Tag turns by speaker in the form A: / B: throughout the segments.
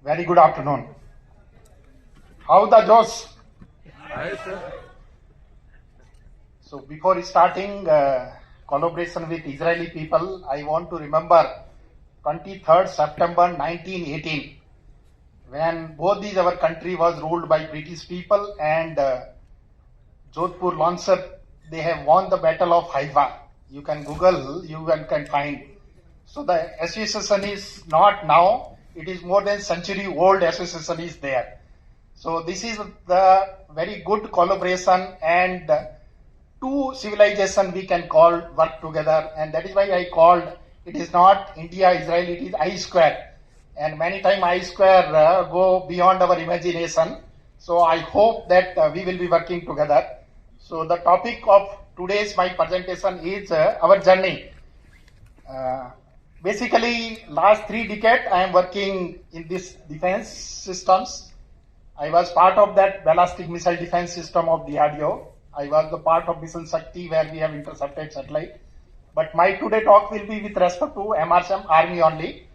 A: Very good afternoon. How the Josh?
B: Hi, sir.
A: So before starting collaboration with Israeli people, I want to remember 23rd September 1918, when both these our country was ruled by British people and Jodhpur Lancet, they have won the Battle of Haifa. You can Google, you can find. So the association is not now, it is more than century old association is there. So this is the very good collaboration and two civilization we can call work together, and that is why I called it is not India Israel, it is I square, and many times I square go beyond our imagination. So I hope that we will be working together. So the topic of today's my presentation is our journey. Basically, last 3 decades I am working in this defense systems. I was part of that ballistic missile defense system of DRDO. I was the part of Mission Shakti where we have intercepted satellite. But my today talk will be with respect to MRSAM Army only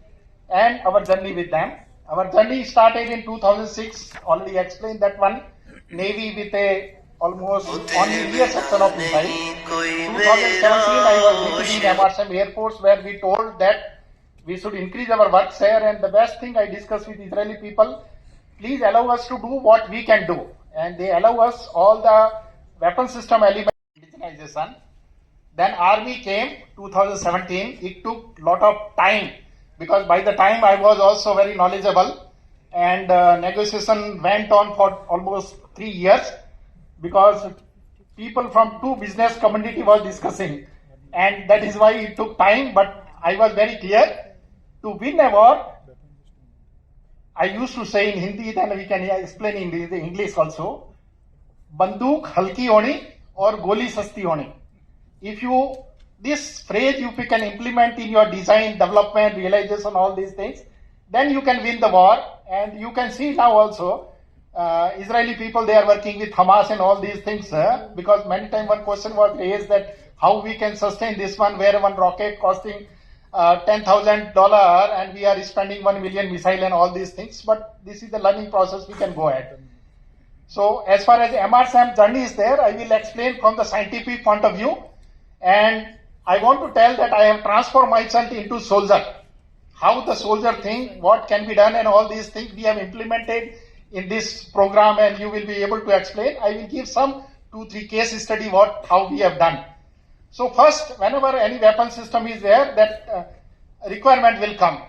A: and our journey with them. Our journey started in 2006, already explained that one. Navy with a almost only rear section of missile. 2017 I was visiting MRSAM Air Force where we told that we should increase our work share, and the best thing I discussed with Israeli people, please allow us to do what we can do. And they allow us all the weapon system element indigenization. Then army came 2017. It took lot of time because by the time I was also very knowledgeable, and negotiation went on for almost 3 years because people from two business community was discussing, and that is why it took time. But I was very clear to win a war. I used to say in Hindi, then we can explain in English also. बंदूक हल्की होनी और गोली सस्ती होनी. If you, this phrase if you can implement in your design, development, realization, all these things, then you can win the war. And you can see now also, Israeli people, they are working with Hamas and all these things, because many times one question was raised that how we can sustain this one, where one rocket costing $10,000 and we are spending 1 million missile and all these things. But this is the learning process, we can go ahead. So as far as MRSAM journey is there, I will explain from the scientific point of view, and I want to tell that I have transformed myself into soldier. How the soldier think, what can be done and all these things we have implemented in this program, and you will be able to explain. I will give some 2-3 case study how we have done. So first, whenever any weapon system is there, that requirement will come.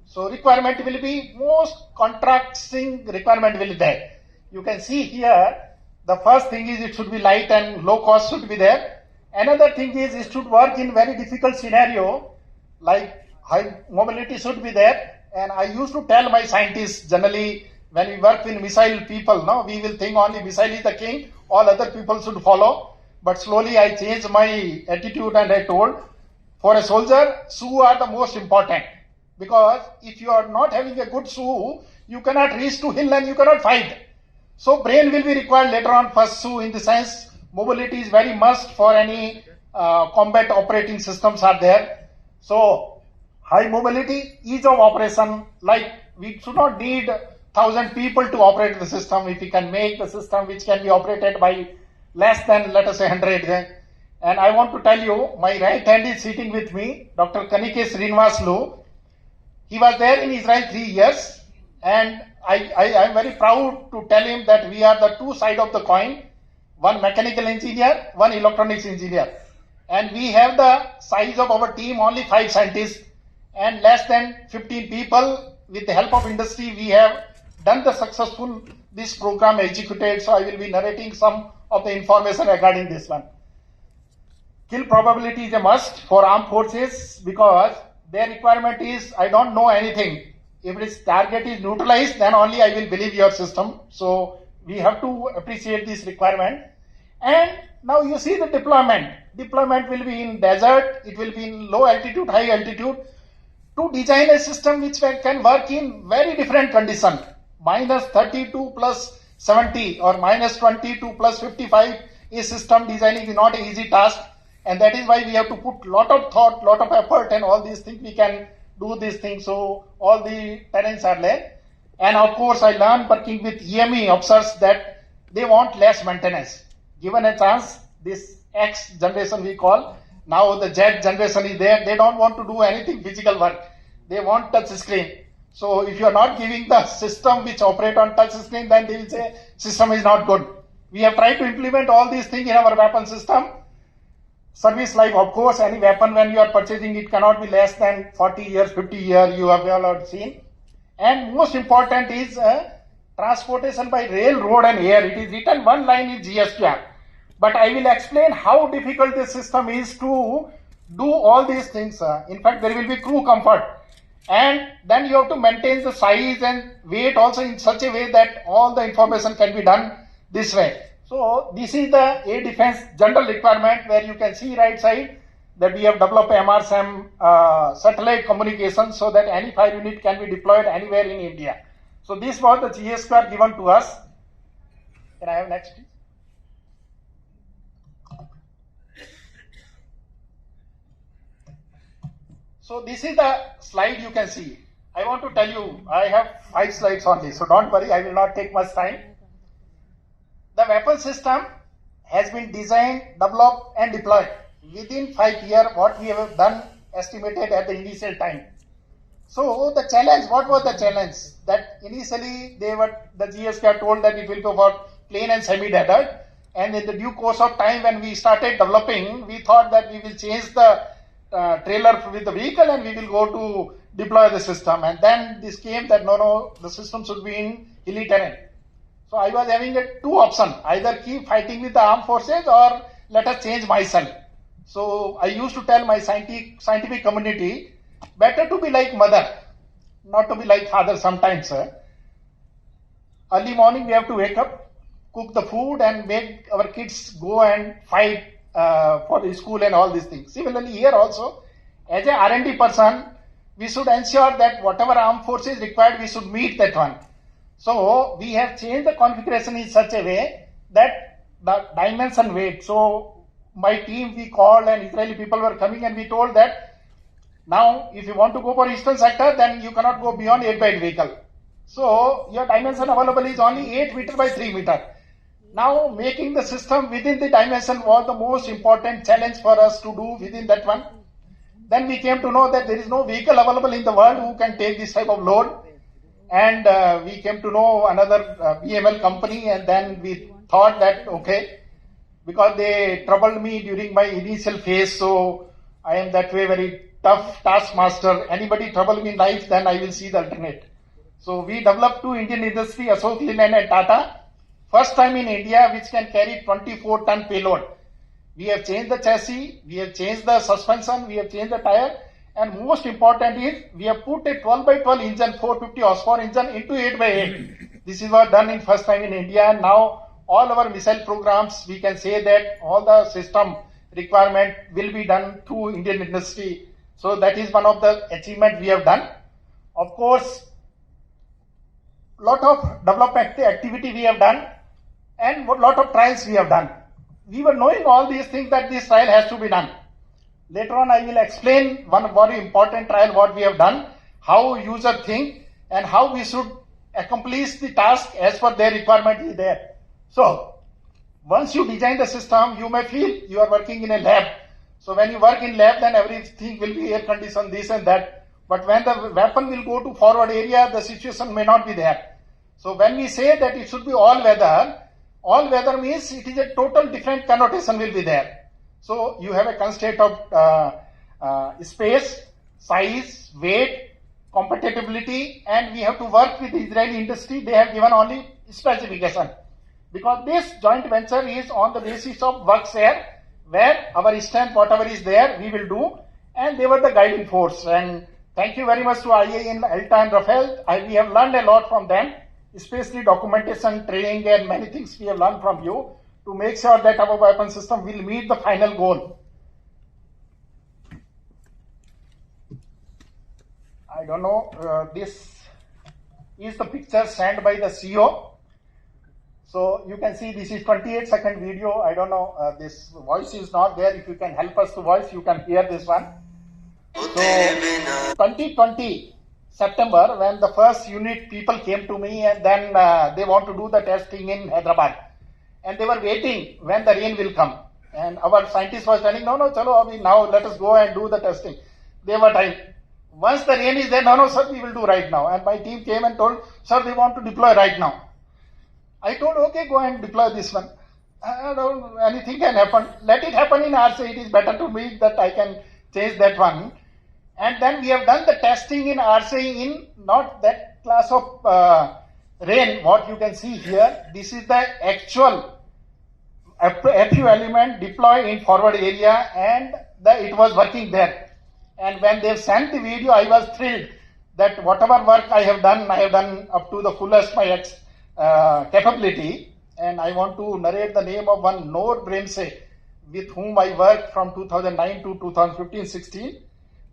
A: So requirement will be most contrasting requirement will be there. You can see here, the first thing is it should be light and low cost should be there. Another thing is it should work in very difficult scenario, like high mobility should be there. And I used to tell my scientists, generally when we work with missile people, no, we will think only missile is the king, all other people should follow. But slowly I changed my attitude and I told, for a soldier, shoes are the most important. Because if you are not having a good shoe, you cannot reach to hill and you cannot fight. So brain will be required later on first shoe. In the sense, mobility is very must for any combat operating systems are there. So high mobility, ease of operation, like we should not need 1,000 people to operate the system. If we can make the system which can be operated by less than, let us say, 100. And I want to tell you, my right hand is sitting with me, Dr. Kanikesh Srinivaslu. He was there in Israel 3 years, and I am very proud to tell him that we are the two sides of the coin, one mechanical engineer, one electronics engineer. And we have the size of our team only 5 scientists and less than 15 people. With the help of industry, we have done the successful, this program executed. So I will be narrating some of the information regarding this one. Kill probability is a must for armed forces because their requirement is, I don't know anything. If its target is neutralized, then only I will believe your system. So we have to appreciate this requirement. And now you see the deployment. Deployment will be in desert, it will be in low altitude, high altitude. To design a system which can work in very different conditions, minus 32 plus 70 or minus 22 plus 55, a system designing is not an easy task. And that is why we have to put lot of thought, lot of effort and all these things we can do these things. So all the terrains are there. And of course, I learned working with EME officers that they want less maintenance. Given a chance, this X generation we call, now the Z generation is there, they don't want to do anything physical work. They want touch screen. So if you are not giving the system which operate on touch screen, then they will say system is not good. We have tried to implement all these things in our weapon system. Service life, of course, any weapon when you are purchasing, it cannot be less than 40 years, 50 years, you have all seen. And most important is transportation by rail, road and air. It is written one line in GSQR. But I will explain how difficult this system is to do all these things. In fact, there will be crew comfort. And then you have to maintain the size and weight also in such a way that all the information can be done this way. So this is the air defense general requirement, where you can see right side that we have developed MRSAM satellite communication so that any fire unit can be deployed anywhere in India. So this was the GSQR given to us. Can I have next please? So this is the slide you can see. I want to tell you, I have 5 slides on this, so don't worry, I will not take much time. The weapon system has been designed, developed and deployed within 5 years. What we have done estimated at the initial time. So the challenge, what was the challenge? That initially the GSK told that it will go for plain and semi-deaded, and in the due course of time when we started developing, we thought that we will change the trailer with the vehicle and we will go to deploy the system. And then this came that no, the system should be in hilly terrain. So I was having two options, either keep fighting with the armed forces or let us change myself. So I used to tell my scientific community, better to be like mother, not to be like father sometimes. Early morning we have to wake up, cook the food and make our kids go and fight for the school and all these things. Similarly here also, as a R&D person, we should ensure that whatever armed force is required, we should meet that one. So we have changed the configuration in such a way that the dimension weight. So my team we called and Israeli people were coming and we told that now if you want to go for eastern sector, then you cannot go beyond 8x8 vehicle. So your dimension available is only 8 meter by 3 meter. Now making the system within the dimension was the most important challenge for us to do within that one. Then we came to know that there is no vehicle available in the world who can take this type of load. And we came to know another BML company, and then we thought that okay, because they troubled me during my initial phase, so I am that way very tough taskmaster. Anybody trouble me in life, then I will see the alternate. So we developed two Indian industry, Ashok Leyland and Tata. First time in India which can carry 24-ton payload. We have changed the chassis, we have changed the suspension, we have changed the tire, and most important is we have put a 12x12 engine, 450 horsepower engine into 8x8. This is what done in first time in India. Now all our missile programs, we can say that all the system requirement will be done through Indian industry. So that is one of the achievement we have done. Of course, lot of development activity we have done and lot of trials we have done. We were knowing all these things that this trial has to be done. Later on I will explain one very important trial what we have done, how user think and how we should accomplish the task as per their requirement is there. So once you design the system, you may feel you are working in a lab. So when you work in lab, then everything will be air conditioned, this and that. But when the weapon will go to forward area, the situation may not be there. So when we say that it should be all weather means it is a total different connotation will be there. So you have a constraint of space, size, weight, compatibility, and we have to work with the Israeli industry. They have given only specification. Because this joint venture is on the basis of work share, where our strength, whatever is there, we will do, and they were the guiding force. And thank you very much to IA in Alta and Rafael. We have learned a lot from them, especially documentation, training, and many things we have learned from you to make sure that our weapon system will meet the final goal. I don't know, this is the picture sent by the CEO. So you can see this is 28-second video. I don't know, this voice is not there. If you can help us to voice, you can hear this one. So 2020, September, when the first unit people came to me, and then they want to do the testing in Hyderabad. And they were waiting when the rain will come. And our scientists was telling, no, chalo, abhi now let us go and do the testing. They were telling, once the rain is there, no, sir, we will do right now. And my team came and told, sir, they want to deploy right now. I told, okay, go and deploy this one. Anything can happen. Let it happen in RSA. It is better to me that I can change that one. And then we have done the testing in RSA in not that class of rain, what you can see here. This is the actual FU element deployed in forward area, and it was working there. And when they sent the video, I was thrilled that whatever work I have done up to the fullest my capability. And I want to narrate the name of one Noor Bremse, with whom I worked from 2009 to 2015-16.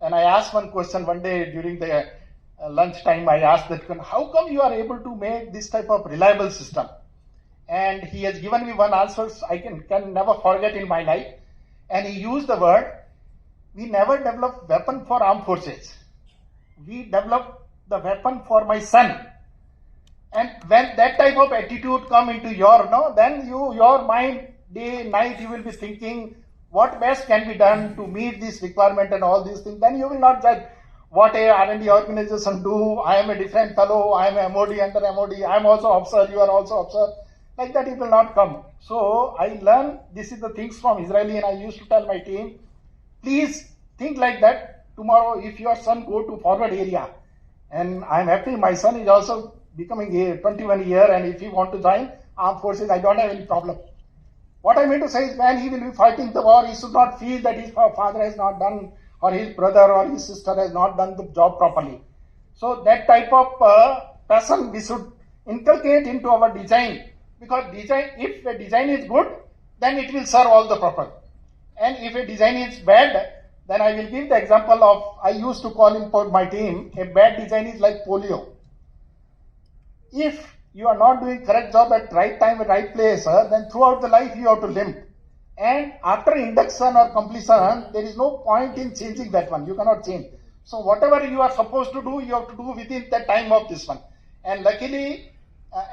A: And I asked one question one day during the lunch time. I asked that, how come you are able to make this type of reliable system? And he has given me one answer I can never forget in my life. And he used the word, we never developed weapon for armed forces. We developed the weapon for my son. And when that type of attitude come into then your mind, day, night, you will be thinking, what best can be done to meet this requirement and all these things. Then you will not judge what a R&D organization do. I am a different fellow. I am a MOD under MOD. I am also officer. You are also officer. Like that, it will not come. So I learned this is the things from Israeli, and I used to tell my team, please think like that. Tomorrow, if your son go to forward area, and I am happy my son is also becoming 21 year, and if he want to join armed forces, I don't have any problem. What I mean to say is, when he will be fighting the war, he should not feel that his father has not done, or his brother or his sister has not done the job properly. So that type of person we should inculcate into our design, because if a design is good, then it will serve all the purpose. And if a design is bad, then I will give the example of, I used to call in my team, a bad design is like polio. If you are not doing correct job at right time and right place, then throughout the life you have to limp. And after induction or completion, there is no point in changing that one. You cannot change. So whatever you are supposed to do, you have to do within the time of this one. And luckily,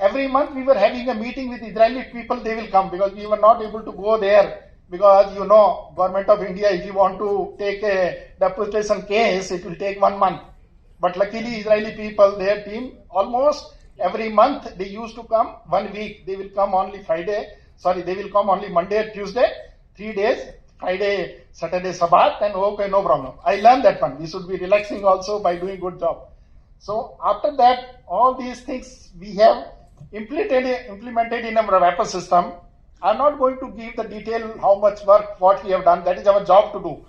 A: every month we were having a meeting with Israeli people. They will come, because we were not able to go there, because Government of India, if you want to take a deportation case, it will take 1 month. But luckily, Israeli people, their team, almost every month they used to come 1 week. They will come only they will come only Monday, Tuesday, 3 days, Friday, Saturday, Sabbath, and okay, no problem. I learned that one. We should be relaxing also by doing good job. So after that, all these things we have implemented in our weapon system. I'm not going to give the detail how much work, what we have done. That is our job to do.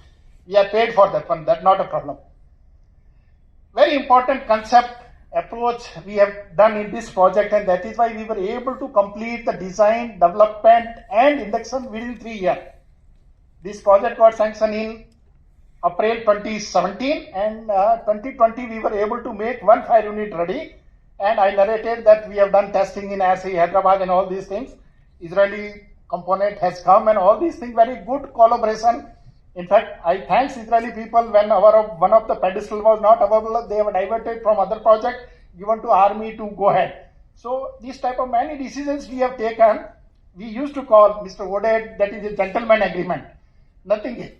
A: We are paid for that one. That's not a problem. Very important concept approach we have done in this project, and that is why we were able to complete the design, development and induction within 3 years. This project got sanctioned in April 2017, and 2020 we were able to make 1 fire unit ready, and I narrated that we have done testing in IAF, Hyderabad and all these things. Israeli component has come and all these things, very good collaboration. In fact, I thanks Israeli people when one of the pedestal was not available, they were diverted from other project, given to army to go ahead. So this type of many decisions we have taken. We used to call Mr. Oded, that is a gentleman agreement. Nothing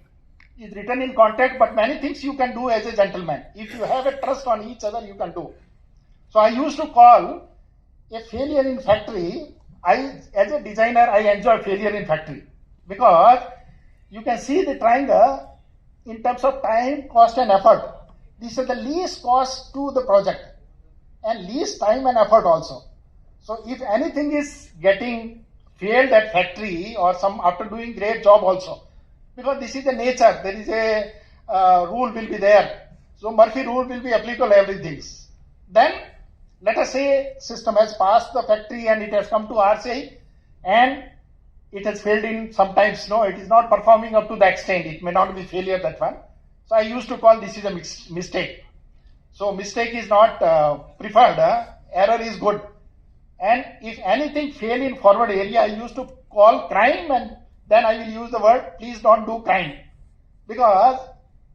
A: is written in contract, but many things you can do as a gentleman. If you have a trust on each other, you can do. So I used to call a failure in factory. As a designer, I enjoy failure in factory, because you can see the triangle in terms of time, cost and effort. This is the least cost to the project and least time and effort also. So if anything is getting failed at factory or some after doing great job also, because this is the nature, there is a rule will be there. So Murphy rule will be applicable everything. Then let us say system has passed the factory and it has come to RCI and it has failed in sometimes, it is not performing up to the extent. It may not be failure, that one. So I used to call this is a mistake. So mistake is not preferred, error is good. And if anything fail in forward area, I used to call crime, and then I will use the word, please don't do crime. Because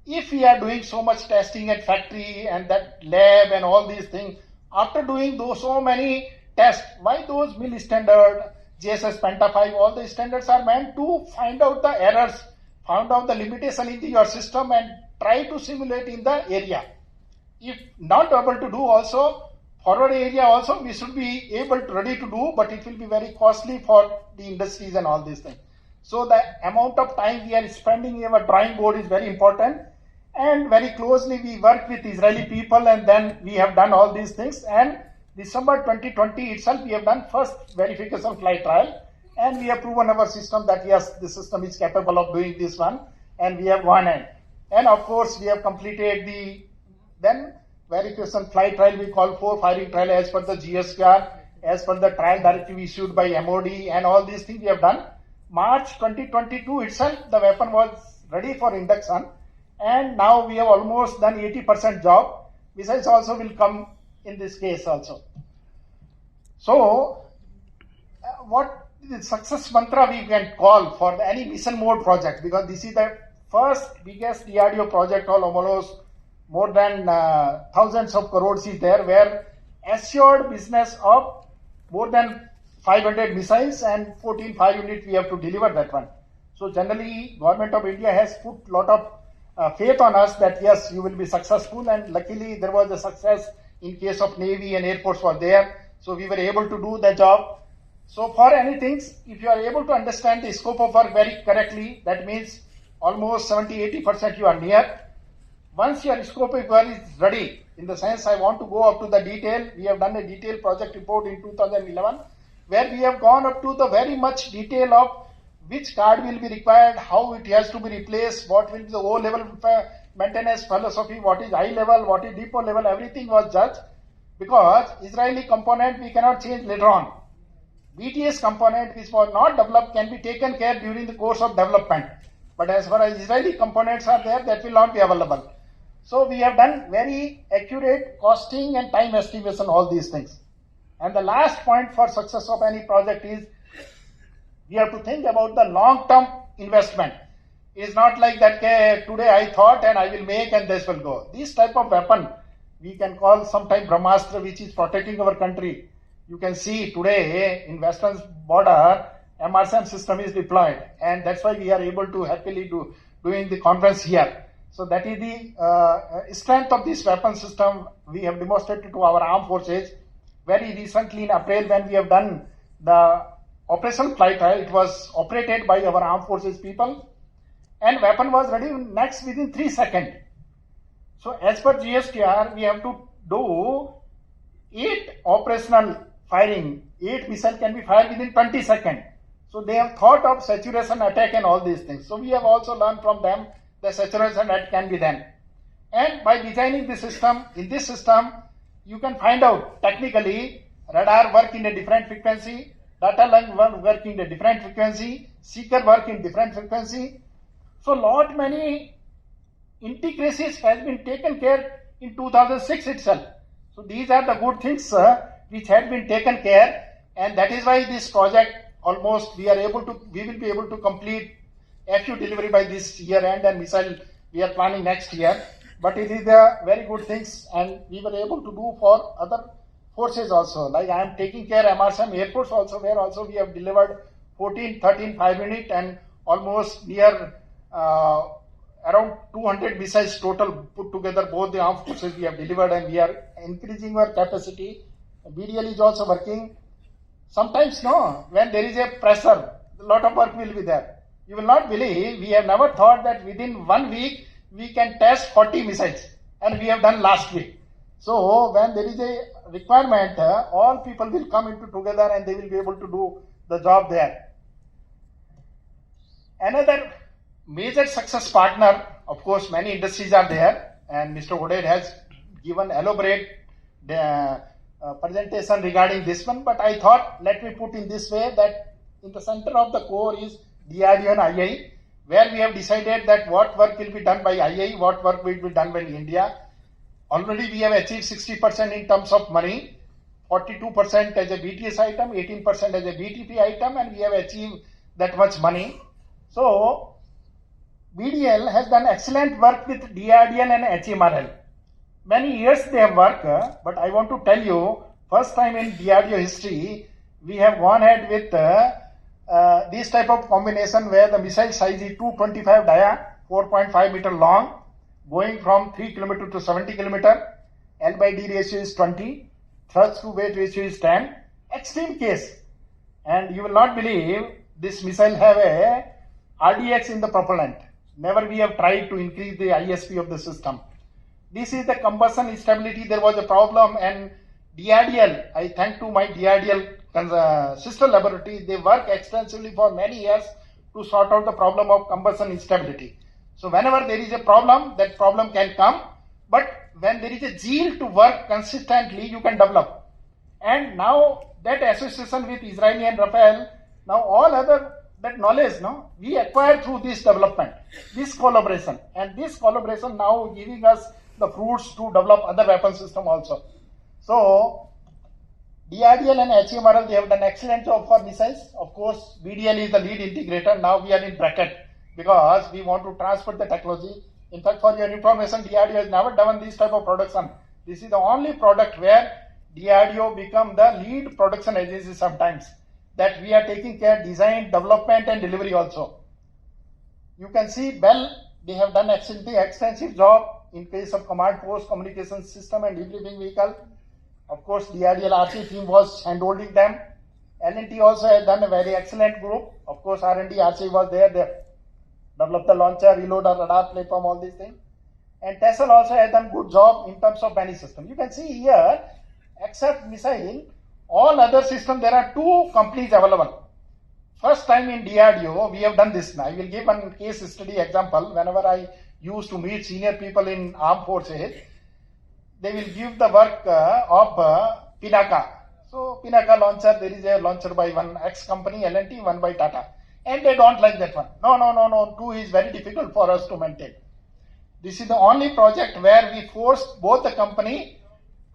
A: if we are doing so much testing at factory and that lab and all these things, after doing those so many tests, why those mill standard, JSS Penta 5, all the standards are meant to find out the errors, find out the limitation in your system and try to simulate in the area. If not able to do also, forward area also we should be able to ready to do, but it will be very costly for the industries and all these things. So the amount of time we are spending in our drawing board is very important, and very closely we work with Israeli people, and then we have done all these things. And December 2020 itself we have done first verification flight trial, and we have proven our system that yes, the system is capable of doing this one, and we have gone in. And of course we have completed the then verification flight trial, we call 4 firing trial as per the GSR, as per the trial directive issued by MOD, and all these things we have done. March 2022 itself the weapon was ready for induction, and now we have almost done 80% job. Besides also will come in this case also. So what the success mantra we can call for any mission mode project, because this is the first biggest DRDO project, almost more than thousands of crores is there, where assured business of more than 500 missiles and 14.5 units we have to deliver that one. So generally Government of India has put lot of faith on us that yes, you will be successful, and luckily there was a success in case of Navy and Air Force were there. So we were able to do the job. So for anything, if you are able to understand the scope of work very correctly, that means almost 70-80% you are near. Once your scope of work is ready, in the sense I want to go up to the detail, we have done a detailed project report in 2011, where we have gone up to the very much detail of which card will be required, how it has to be replaced, what will be the O level maintenance philosophy, what is high level, what is depot level, everything was judged, because Israeli component we cannot change later on. BTS component which was not developed can be taken care during the course of development, but as far as Israeli components are there, that will not be available. So we have done very accurate costing and time estimation, all these things. And the last point for success of any project is we have to think about the long-term investment. It is not like that, okay, today I thought and I will make and this will go. This type of weapon we can call sometime Brahmastra, which is protecting our country. You can see today in Western border, MRSAM system is deployed, and that's why we are able to happily doing the conference here. So that is the strength of this weapon system we have demonstrated to our armed forces. Very recently in April, when we have done the operational flight trial, it was operated by our armed forces people, and weapon was ready next within 3 seconds. So as per GSTR, we have to do 8 operational firing, 8 missiles can be fired within 20 seconds. So they have thought of saturation attack and all these things. So we have also learned from them the saturation attack can be done. And by designing the system, in this system, you can find out technically radar work in a different frequency, data line work in a different frequency, seeker work in different frequency. So lot many intricacies has been taken care in 2006 itself. So these are the good things which had been taken care, and that is why this project almost we will be able to complete FU delivery by this year end, and missile we are planning next year. But it is a very good things, and we were able to do for other forces also. Like I am taking care MRSAM Air Force also, where also we have delivered 14, 13, 5 unit and almost near around 200 missiles total put together. Both the armed forces we have delivered, and we are increasing our capacity. BDL is also working. Sometimes no, when there is a pressure, a lot of work will be there. You will not believe, we have never thought that within 1 week we can test 40 missiles, and we have done last week. So when there is a requirement, all people will come into together and they will be able to do the job there. Another major success partner, of course, many industries are there, and Mr. Oded has given elaborate presentation regarding this one, but I thought let me put in this way that in the center of the core is DRDO and IAE, where we have decided that what work will be done by IAE, what work will be done by India. Already we have achieved 60% in terms of money, 42% as a BTS item, 18% as a BTP item, and we have achieved that much money. So BDL has done excellent work with DRDL and HMRL. Many years they have worked, but I want to tell you, first time in DRDO history, we have gone ahead with this type of combination where the missile size is 225 dia, 4.5 meter long, going from 3 km to 70 km. L by D ratio is 20, thrust to weight ratio is 10. Extreme case. And you will not believe this missile have a RDX in the propellant. Never we have tried to increase the ISP of the system. This is the combustion stability. There was a problem, and DRDL, I thank to my DRDL sister laboratory, they work extensively for many years to sort out the problem of combustion instability. So whenever there is a problem, that problem can come, but when there is a zeal to work consistently, you can develop. And now that association with Israeli and Rafael, now all other that knowledge, no, we acquired through this development, this collaboration, and this collaboration now giving us the fruits to develop other weapon system also. So DRDL and HMRL, they have done excellent job for missiles. Of course, BDL is the lead integrator. Now we are in bracket because we want to transfer the technology. In fact, for your information, DRDO has never done this type of production. This is the only product where DRDO become the lead production agency sometimes. That we are taking care design, development and delivery also. You can see Bell, they have done extensive job in case of command post communication system and debriefing vehicle. Of course, DRDL RC team was handholding them. L&T also has done a very excellent group. Of course, R&D RC was there. They developed the launcher, reloader, radar platform, all these things. And TESL also has done good job in terms of many systems. You can see here, except missile, all other systems, there are two companies available. First time in DRDO, we have done this now. I will give one case study example. Whenever I used to meet senior people in armed forces, they will give the work of Pinaka. So Pinaka launcher, there is a launcher by one X company, L&T, one by Tata. And they don't like that one. No. Two is very difficult for us to maintain. This is the only project where we forced both the company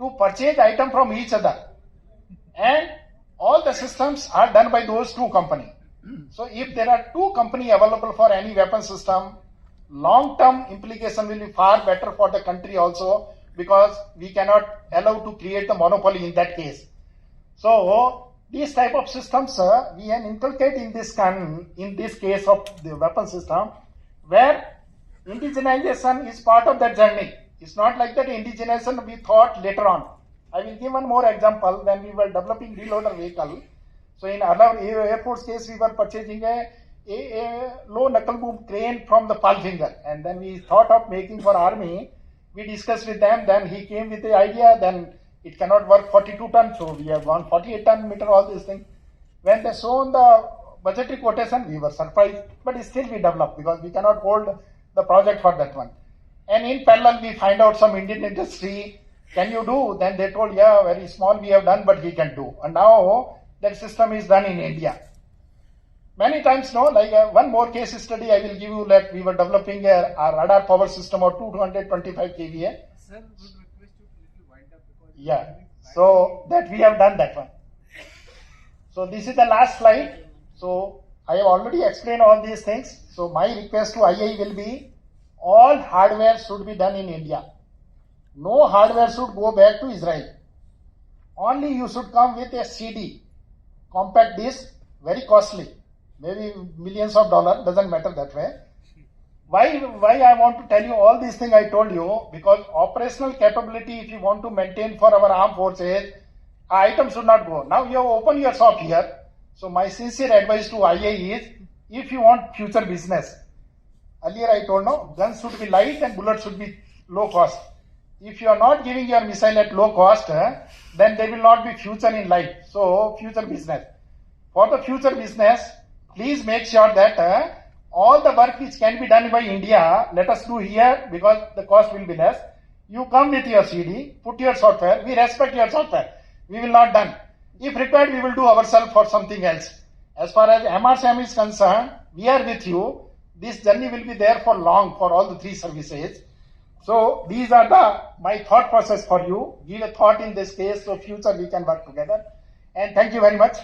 A: to purchase item from each other. And all the systems are done by those two companies. So if there are two companies available for any weapon system, long-term implication will be far better for the country also, because we cannot allow to create the monopoly in that case. So these type of systems we can inculcate in this case of the weapon system, where indigenization is part of that journey. It's not like that indigenization we thought later on. I will give one more example. When we were developing reloader vehicle, so in other Air Force case, we were purchasing a low knuckle boom crane from the Palfinger, and then we thought of making for army. We discussed with them, then he came with the idea, then it cannot work 42 ton, so we have gone 48 ton meter, all these things. When they shown the budgetary quotation, we were surprised, but still we developed because we cannot hold the project for that one. And in parallel, we find out some Indian industry, can you do? Then they told, yeah, very small we have done, but we can do. And now that system is done in India. Many times, no, like one more case study I will give you, that we were developing a radar power system of 225 kVA.
B: Sir, would request you to little wind up because
A: yeah, so that we have done that one. So this is the last slide. So I have already explained all these things. So my request to IAE will be, all hardware should be done in India. No hardware should go back to Israel. Only you should come with a CD, compact disc, very costly, maybe millions of dollars, doesn't matter that way. Why I want to tell you all these things I told you? Because operational capability, if you want to maintain for our armed forces, items should not go. Now you have opened your shop here. So my sincere advice to IAE is, if you want future business, earlier I told, no, guns should be light and bullets should be low cost. If you are not giving your missile at low cost, then there will not be future in life. So future business. For the future business, please make sure that all the work which can be done by India, let us do here, because the cost will be less. You come with your CD, put your software, we respect your software. We will not done. If required, we will do ourselves for something else. As far as MRSAM is concerned, we are with you. This journey will be there for long for all the three services. So these are my thought process for you. Give a thought in this case, so future we can work together. And thank you very much.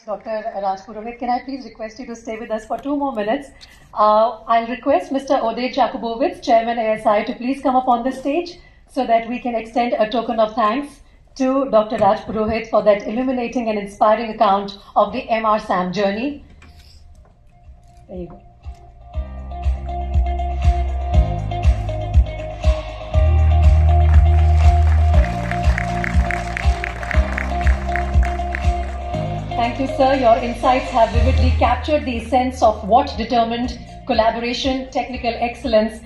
C: Dr. Rajpurohit, can I please request you to stay with us for 2 more minutes? I'll request Mr. Oded Jakubowicz, Chairman ASI, to please come up on the stage so that we can extend a token of thanks to Dr. Rajpurohit for that illuminating and inspiring account of the MRSAM journey. There you go. Thank you, sir. Your insights have vividly captured the essence of what determined collaboration, technical excellence.